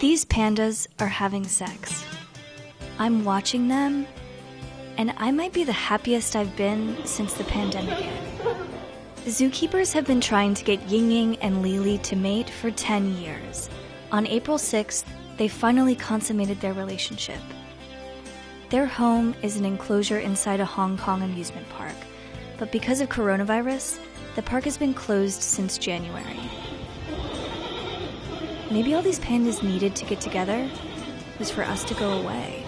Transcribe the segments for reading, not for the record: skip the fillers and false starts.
These pandas are having sex. I'm watching them, and I might be the happiest I've been since the pandemic hit. Zookeepers have been trying to get Ying Ying and Lily to mate for 10 years. On April 6th, they finally consummated their relationship. Their home is an enclosure inside a Hong Kong amusement park, but because of coronavirus, the park has been closed since January. Maybe all these pandas needed to get together was for us to go away.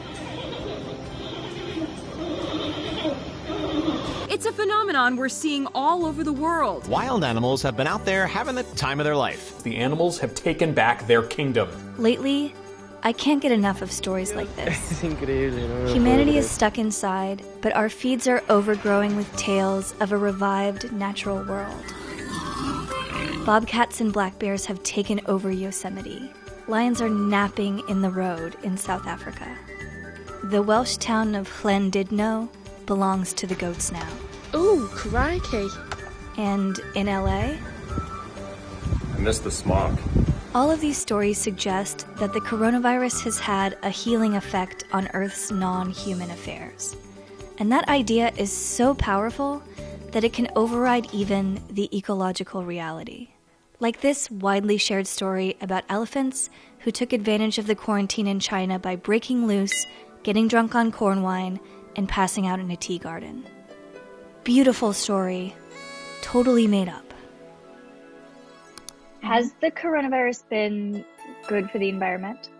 It's a phenomenon we're seeing all over the world. Wild animals have been out there having the time of their life. The animals have taken back their kingdom. Lately, I can't get enough of stories like this. Humanity is stuck inside, but our feeds are overgrowing with tales of a revived natural world. Bobcats and black bears have taken over Yosemite. Lions are napping in the road in South Africa. The Welsh town of Llandudno belongs to the goats now. Ooh, crikey. And in LA? I miss the smog. All of these stories suggest that the coronavirus has had a healing effect on Earth's non-human affairs. And that idea is so powerful that it can override even the ecological reality. Like this widely shared story about elephants who took advantage of the quarantine in China by breaking loose, getting drunk on corn wine, and passing out in a tea garden. Beautiful story, totally made up. Has the coronavirus been good for the environment?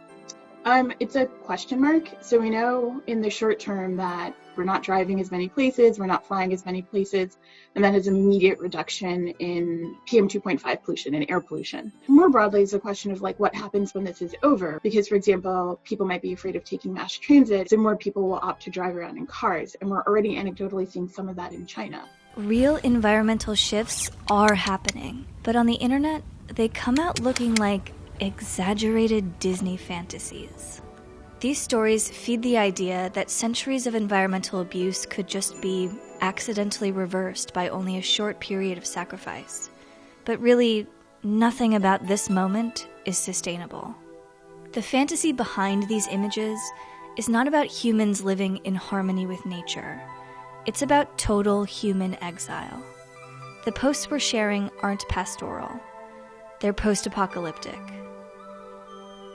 It's a question mark. So we know in the short term that we're not driving as many places, we're not flying as many places, and that has an immediate reduction in PM 2.5 pollution and air pollution. More broadly, it's a question of what happens when this is over. Because, for example, people might be afraid of taking mass transit, so more people will opt to drive around in cars. And we're already anecdotally seeing some of that in China. Real environmental shifts are happening, but on the internet, they come out looking like exaggerated Disney fantasies. These stories feed the idea that centuries of environmental abuse could just be accidentally reversed by only a short period of sacrifice. But really, nothing about this moment is sustainable. The fantasy behind these images is not about humans living in harmony with nature. It's about total human exile. The posts we're sharing aren't pastoral. They're post-apocalyptic.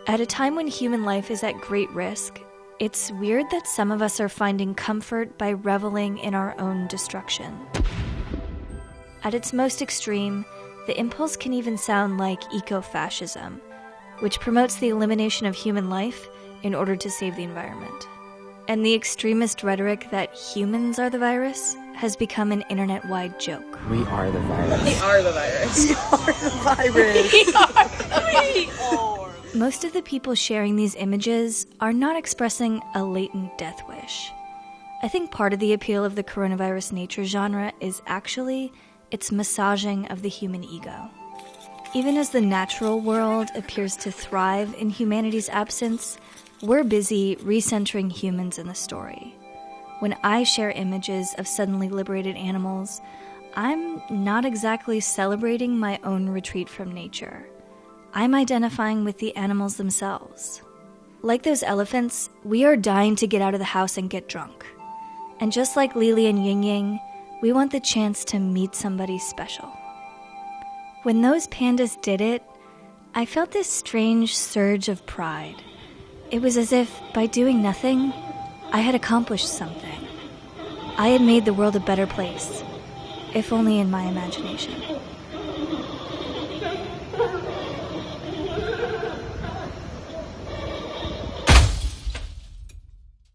At a time when human life is at great risk, it's weird that some of us are finding comfort by reveling in our own destruction. At its most extreme, the impulse can even sound like eco-fascism, which promotes the elimination of human life in order to save the environment. And the extremist rhetoric that humans are the virus has become an internet-wide joke. We are the virus. We are the virus. We are the virus. We are. Most of the people sharing these images are not expressing a latent death wish. I think part of the appeal of the coronavirus nature genre is actually its massaging of the human ego. Even as the natural world appears to thrive in humanity's absence, we're busy recentering humans in the story. When I share images of suddenly liberated animals, I'm not exactly celebrating my own retreat from nature. I'm identifying with the animals themselves. Like those elephants, we are dying to get out of the house and get drunk. And just like Lily and Ying Ying, we want the chance to meet somebody special. When those pandas did it, I felt this strange surge of pride. It was as if, by doing nothing, I had accomplished something. I had made the world a better place, if only in my imagination.